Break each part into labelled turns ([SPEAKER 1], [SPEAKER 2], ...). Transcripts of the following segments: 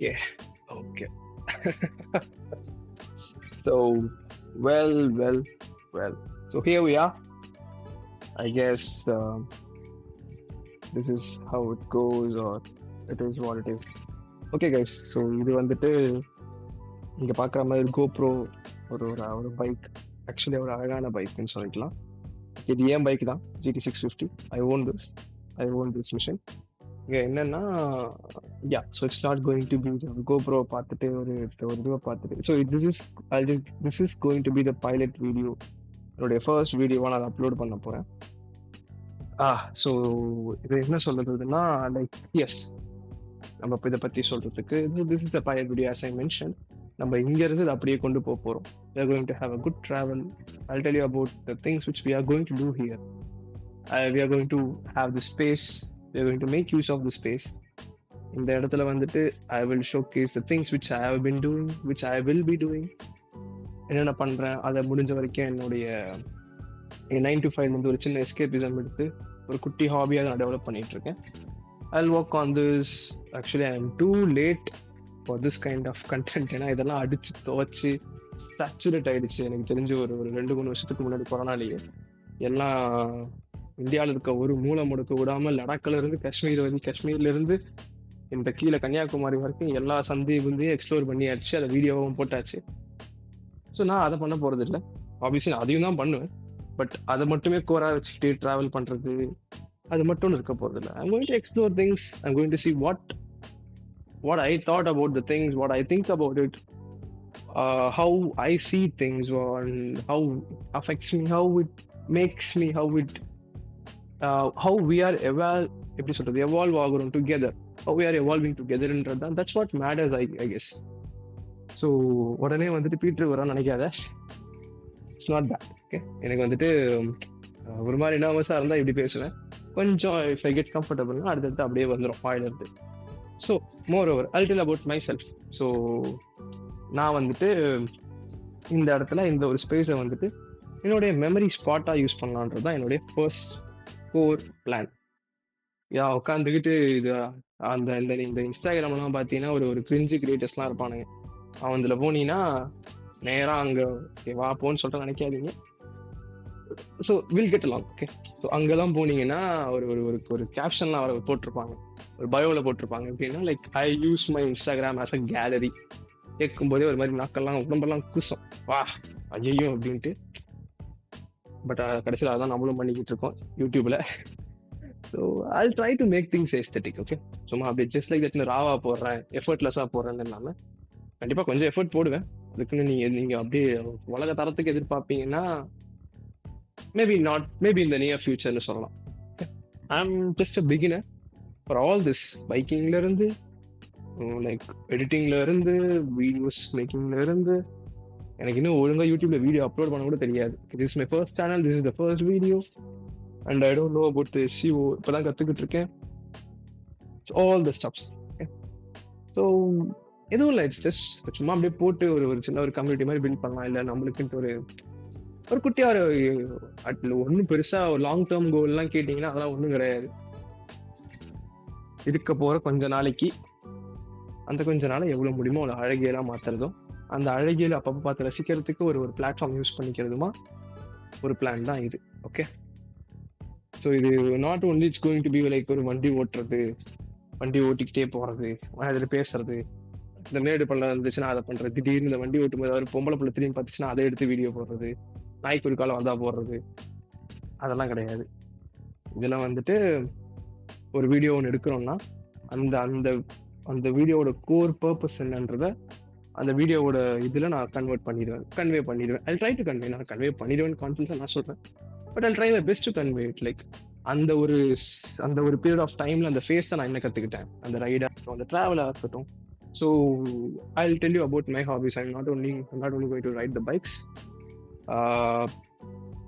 [SPEAKER 1] Yeah. Okay. So, well. So here we are. I guess this is how it goes, or it is what it is. Okay, guys. So இது வந்துட்டு இங்க பார்க்குற மாதிரி GoPro ஒரு bike. Actually ஒரு அழகான பைக்னு சொல்லிக்கலாம். இது ஏன் பைக் தான், GT650. I own this machine. இங்க என்னன்னா, yeah, so it's not going to be GoPro பார்த்துட்டு ஒரு இதுவை பார்த்துட்டு. So this is going to be the pilot video. என்னுடைய ஃபர்ஸ்ட் வீடியோவாக நான் அப்லோட் பண்ண போகிறேன். ஸோ இது என்ன சொல்றதுன்னா, லைக் எஸ், நம்ம இப்போ இதை பற்றி சொல்றதுக்கு this is the pilot video. As I mention, நம்ம இங்கேருந்து இதை அப்படியே கொண்டு போக போகிறோம். We are going to have a good travel. I'll tell you about the things which we are going to do here. We are going to have the space. We are going to make use of the space. இந்த இடத்துல வந்துட்டு I will showcase the things which I have been doing, which I will be doing. என்னென்ன பண்ணுறேன் அதை முடிஞ்ச வரைக்கும் என்னுடைய 9 to 5 வந்து ஒரு சின்ன எஸ்கேபிசம் எடுத்து ஒரு குட்டி ஹாபியாக நான் டெவலப் பண்ணிட்டு இருக்கேன். I'll work on this. Actually, I am too late for this kind of content. ஏன்னா இதெல்லாம் அடிச்சு துவச்சி சேச்சுரேட் ஆயிடுச்சு. எனக்கு தெரிஞ்சு ஒரு 2-3 வருஷத்துக்கு முன்னாடி கொரோனாலேயே எல்லாம் இந்தியாவில் இருக்க ஒரு மூலை முடுக்க விடாமல் லடாக்ல இருந்து காஷ்மீர்ல இருந்து இந்த கீழே கன்னியாகுமரி வரைக்கும் எல்லா சந்தையும் எக்ஸ்ப்ளோர் பண்ணியாச்சு. அதை வீடியோவும் போட்டாச்சு. ஸோ நான் அதை பண்ண போறது இல்லை. ஆப்வியஸ்லி நான் அதையும் தான் பண்ணுவேன். பட் அதை மட்டுமே கோரா வச்சுட்டு ட்ராவல் பண்றது அது மட்டும் இருக்க போறது இல்லை. I'm going to explore things. I'm going to see what I thought about the things, what I think about it, how I see things, and how affects me, how it makes me, how we are எப்படி சொல்றது, evolve ஆகுறோம் together, how we are evolving together. That's what matters, I guess. So உடனே வந்துட்டு Peter வரான்னு நினைக்காத. It's not bad. Okay, எனக்கு வந்துட்டு ஒரு மாதிரி நர்வஸாக இருந்தால் இப்படி பேசுவேன். கொஞ்சம் இஃப் ஐ கெட் கம்ஃபர்டபுள்னா அடுத்தடுத்து அப்படியே வந்துடும் வாயிலிருந்து. So more over I'll tell about myself. So நான் வந்துட்டு இந்த இடத்துல இந்த ஒரு ஸ்பேஸை வந்துட்டு என்னுடைய மெமரி ஸ்பாட்டாக யூஸ் பண்ணலான்றது தான் என்னுடைய ஃபர்ஸ்ட் கோர் பிளான். உட்காந்துக்கிட்டு இது இந்த இன்ஸ்டாகிராம்லாம் பார்த்தீங்கன்னா ஒரு கிரிஞ்சு கிரியேட்டர்ஸ்லாம் இருப்பானுங்க. அவன் இதில் போனீங்கன்னா நேராக அங்கே வா போன்னு சொல்லிட்டு நினைக்காதீங்க. So will get along. Okay, so அங்கெல்லாம் போனீங்கன்னா ஒரு கேப்ஷன்லாம் வர போட்டிருப்பாங்க, ஒரு பயோவில் போட்டிருப்பாங்க. எப்படின்னா, like I use my Instagram as a gallery. கேட்கும்போதே ஒரு மாதிரி நாக்கெல்லாம் உடம்பெல்லாம் கூசம், வா ஐயோ அப்படின்ட்டு. பட் கடைசியில் அதான் நம்மளும் பண்ணிக்கிட்டு இருக்கோம் யூடியூப்ல. So I'll try to make things aesthetic. Okay, சும்மா அப்படியே ஜஸ்ட் லைக் தட்னு ராவா போடுறேன், எஃபர்ட்லெஸ்ஸாக போடுறேன்னு இல்லாமல் கண்டிப்பாக கொஞ்சம் எஃபர்ட் போடுவேன். அதுக்குன்னு நீங்கள் அப்படியே உலக தரத்துக்கு எதிர்பார்ப்பீங்கன்னா மேபி நாட், மேபி இந்த நியர் ஃபியூச்சர்னு சொல்லலாம். I'm just a beginner for all this. பைக்கிங்ல இருந்து, லைக் எடிட்டிங்ல இருந்து, வீடியோஸ் மேக்கிங்ல இருந்து, எனக்கு இன்னும் ஒழுங்காக யூடியூப்ல வீடியோ அப்லோட் பண்ண கூட தெரியாது. This is my first channel, this is the first video and I don't know about the SEO. இப்போதான் கற்றுக்கிட்டு இருக்கேன். All the stubs. ஸோ எதுவும் இல்லை, இட்ஸ் ஜஸ்ட் சும்மா அப்படியே போட்டு ஒரு சின்ன ஒரு கம்யூனிட்டி மாதிரி பில்ட் பண்ணலாம். இல்லை நம்மளுக்குன்ட்டு ஒரு குட்டியா ஒன்றும் பெருசா ஒரு லாங் டேர்ம் கோல்லாம் கேட்டீங்கன்னா அதெல்லாம் ஒன்றும் கிடையாது. இருக்க போற கொஞ்ச நாளைக்கு அந்த கொஞ்ச நாளை எவ்வளவு முடியுமோ அவ்வளோ அழகியெல்லாம் மாத்துறதும், அந்த அழகியல் அப்பப்போ பார்த்து ரசிக்கிறதுக்கு ஒரு பிளாட்ஃபார்ம் யூஸ் பண்ணிக்கிறதுமா ஒரு பிளான் தான் இது. ஓகே, ஸோ இது not only it's going to be like ஒரு வண்டி ஓட்டிக்கிட்டே போறது, அதில் பேசுறது, இந்த மேடு பண்ண இருந்துச்சுன்னா அதை பண்றது, திடீர்னு இந்த வண்டி ஓட்டும்போது ஒரு பொம்பளை பிள்ளை திரும்பி பார்த்துச்சுன்னா அதை எடுத்து வீடியோ போடுறது, நாய்க்கு ஒரு காலம் வந்தா போடுறது, அதெல்லாம் கிடையாது. இதெல்லாம் வந்துட்டு ஒரு வீடியோ ஒன்று எடுக்கிறோம்னா அந்த அந்த அந்த வீடியோவோட கோர் பர்பஸ் என்னன்றத அந்த வீடியோவோட இதில் நான் கன்வே பண்ணிடுவேன். I try to convey. நான் கன்வே பண்ணிடுவேன் கான்ஃபிடன்ஸாக நான் சொல்கிறேன். But I try my best to convey it. Like அந்த ஒரு பீரியட் ஆஃப் டைமில் அந்த ஃபேஸ் தான் நான் என்ன கற்றுக்கிட்டேன், அந்த ரைடாக இருக்கட்டும், அந்த ட்ராவலாக இருக்கட்டும். So I'll tell you about my hobbies. I'm not only going to ride the bikes.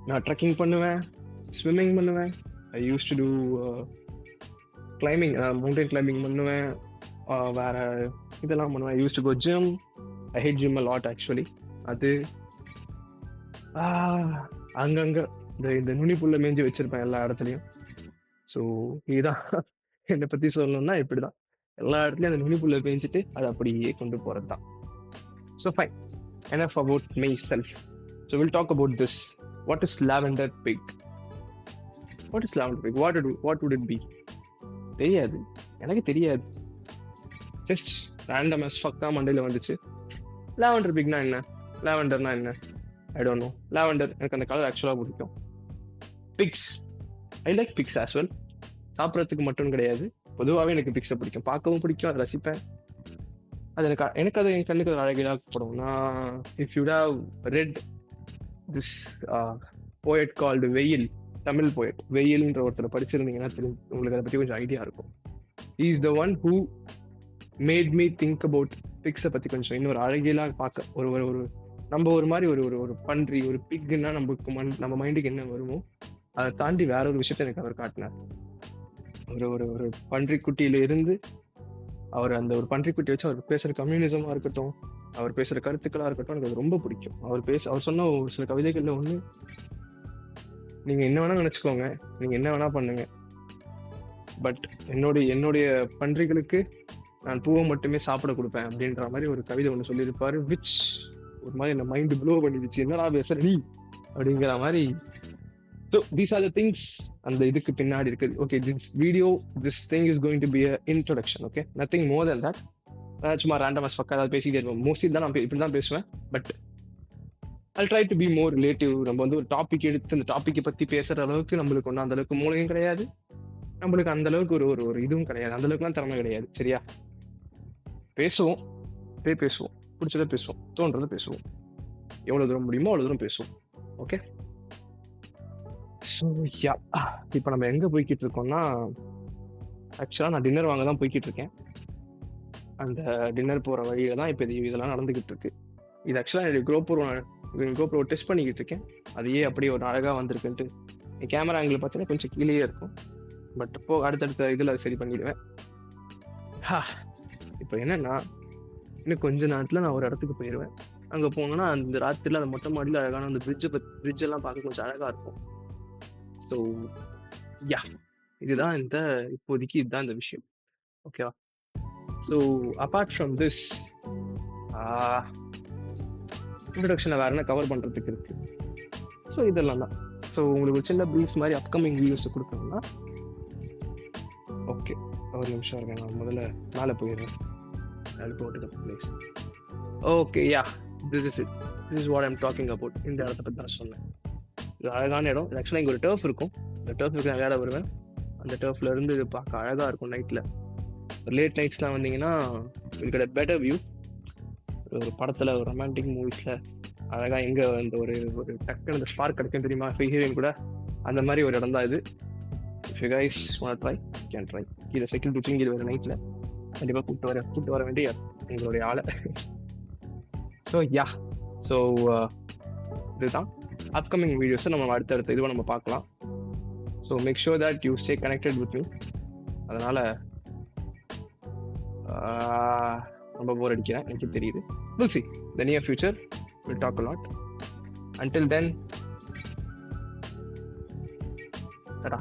[SPEAKER 1] நான் ட்ரெக்கிங் பண்ணுவேன், ஸ்விம்மிங் பண்ணுவேன். I used to do climbing, mountain climbing பண்ணுவேன். வேற இதெல்லாம் பண்ணுவேன். I used to go gym. I hate gym a lot actually. அது அங்கங்கே இந்த நுனி புல்ல மேய்ஞ்சி வச்சிருப்பேன் எல்லா இடத்துலையும். ஸோ இதுதான் என்னை பற்றி சொல்லணும்னா இப்படிதான். எல்லா இடத்துலையும் அந்த நுனிப்புள்ள பேஞ்சிட்டு அதை அப்படியே கொண்டு போகிறது தான். So fine, enough about myself. So we'll talk about this. What is lavender pig? What is lavender pig? What would it be? தெரியாது, எனக்கு தெரியாது. ஜஸ்ட் ரேண்டம் அஸ் ஃபக்கா மண்டையில் வந்துச்சு. லாவெண்டர் பிக்னா என்ன, லாவெண்டர்னா என்ன, ஐ டோன்ட் நோ. லாவெண்டர் எனக்கு அந்த கலர் ஆக்சுவலாக பிடிக்கும். Pics, I like pics as well. சாப்பிட்றதுக்கு மட்டும் கிடையாது, பொதுவாகவே எனக்கு பிக்ஸை பிடிக்கும், பார்க்கவும் பிடிக்கும், அதை ரசிப்பேன். அது எனக்கு அது என் கண்ணுக்கு அழகாக படும். நான் if you have red this poet called வெயில், தமிழ் போயட் வெயில்ன்ற ஒருத்தர் படிச்சிருந்தீங்கன்னா உங்களுக்கு அதை பற்றி கொஞ்சம் ஐடியா இருக்கும். He is the one who made me think about பிக்ஸை பற்றி கொஞ்சம் இன்னொரு அழகியலாக பார்க்க. ஒரு ஒரு நம்ம ஒரு மாதிரி ஒரு ஒரு பன்றி, ஒரு பிக்னா நம்ம மைண்டுக்கு என்ன வருமோ அதை தாண்டி வேற ஒரு விஷயத்த எனக்கு அவர் காட்டினார். ஒரு ஒரு ஒரு பன்றிக்குட்டியில இருந்து அவர் அந்த ஒரு பன்றிக்குட்டி வச்சு அவர் பேசுகிற கம்யூனிசமாக இருக்கட்டும், அவர் பேசுகிற கருத்துக்களாக இருக்கட்டும், எனக்கு அது ரொம்ப பிடிக்கும். அவர் சொன்ன ஒரு சில கவிதைகளில் ஒன்று, நீங்கள் என்ன வேணால் நினச்சிக்கோங்க, நீங்கள் என்ன வேணால் பண்ணுங்க, பட் என்னுடைய பன்றிகளுக்கு நான் பூவை மட்டுமே சாப்பிட கொடுப்பேன் அப்படின்ற மாதிரி ஒரு கவிதை ஒன்று சொல்லியிருப்பாரு. விச் ஒரு மாதிரி என்ன மைண்டு ப்ளோ பண்ணிடுச்சு, என்னடா பேசுற நீ அப்படிங்கிற மாதிரி. So these are the things அந்த இதுக்கு பின்னாடி இருக்குது. Okay, this thing is going to be a introduction. Okay, nothing more then that. சும்மா ரேண்டமஸ் பக்கம் ஏதாவது பேசிக்கிட்டே இருப்போம். மோஸ்ட்லி தான் நான் இப்படி தான் பேசுவேன், but I try to be more relative. நம்ம வந்து ஒரு டாபிக் எடுத்து அந்த டாப்பிக்கை பற்றி பேசுகிற அளவுக்கு நம்மளுக்கு ஒன்றும் அந்த அளவுக்கு மூளையும் கிடையாது, நம்மளுக்கு அந்த அளவுக்கு ஒரு ஒரு இதுவும் கிடையாது, அந்த அளவுக்குலாம் திறமை கிடையாது. சரியா, பேசுவோம், பிடிச்சதை பேசுவோம், தோன்றதை பேசுவோம், எவ்வளோ தூரம் முடியுமோ அவ்வளோ தூரம் பேசுவோம். ஓகே, ஸோ யா, இப்போ நம்ம எங்கே போய்கிட்டு இருக்கோம்னா, ஆக்சுவலாக நான் டின்னர் வாங்க தான் போய்கிட்டு இருக்கேன். அந்த டின்னர் போகிற வழியில தான் இப்போ இதெல்லாம் நடந்துக்கிட்டு இருக்கு. இது ஆக்சுவலாக என்னுடைய GoPro டெஸ்ட் பண்ணிக்கிட்டு இருக்கேன். அதையே அப்படியே ஒரு அழகாக வந்திருக்குன்ட்டு. என் கேமரா ஆங்கிள் பார்த்தீங்கன்னா கொஞ்சம் கீழே இருக்கும், பட் இப்போ அடுத்தடுத்த இதில் சரி பண்ணிடுவேன். இப்போ என்னன்னா, இன்னும் கொஞ்ச நேரத்தில் நான் ஒரு இடத்துக்கு போயிடுவேன். அங்கே போனோன்னா அந்த ராத்திரியில் அந்த மொட்டை மாடியில் அழகான அந்த பிரிட்ஜெல்லாம் பார்க்க கொஞ்சம் அழகாக இருக்கும். ஸோ யா, இதுதான் இப்போதைக்கு இதுதான் இந்த விஷயம். ஓகேவா? ஸோ அப்பார்ட் ஃப்ரம் திஸ் இன்ட்ரடக்ஷனை வேற என்ன கவர் பண்ணுறதுக்கு இருக்கு. ஸோ இதெல்லாம் தான். ஸோ உங்களுக்கு ஒரு சின்ன ப்ரீஃப் மாதிரி அப்கமிங் வீடியோஸ் கொடுக்கணும்னா, ஓகே ஒரு நிமிஷம் இருக்கேன், நான் முதல்ல மேலே போயிடுறேன். Okay, yeah, this is what I'm talking about. இந்த இடத்த பற்றி நான் சொன்னேன். இது அழகான இடம். இது ஆக்சுவலாக இங்கே ஒரு டர்ஃப் இருக்கும். இந்த டர்ஃபுக்கு நான் வேலை வருவேன். அந்த டர்ஃப்ல இருந்து இது பார்க்க அழகாக இருக்கும். நைட்டில் லேட் நைட்ஸ்லாம் வந்தீங்கன்னா இதுக்கு பெட்டர் வியூ. ஒரு படத்தில் ஒரு ரொமான்டிக் மூவிஸில் அழகாக எங்கே அந்த ஒரு டக்குன்னு அந்த ஸ்பார்க் கிடைக்கும் தெரியுமா, ஹீரோயின் கூட, அந்த மாதிரி ஒரு இடம் தான் இது. If you guys want try, can try. கீழே செக்கில் தூங்கி வர நைட்டில் கண்டிப்பாக கூப்பிட்டு வர வேண்டிய எங்களுடைய ஆளை. ஸோ யா, ஸோ இதுதான் அப்கமிங் வீடியோஸை நம்ம அடுத்தடுத்த இதுவை நம்ம பார்க்கலாம். So make sure that you stay connected with me. அதனால் ரொம்ப போர் அடிக்கிறேன், எனக்கு தெரியுது. We'll see. The near future, we'll talk a lot. Until then, ta-da.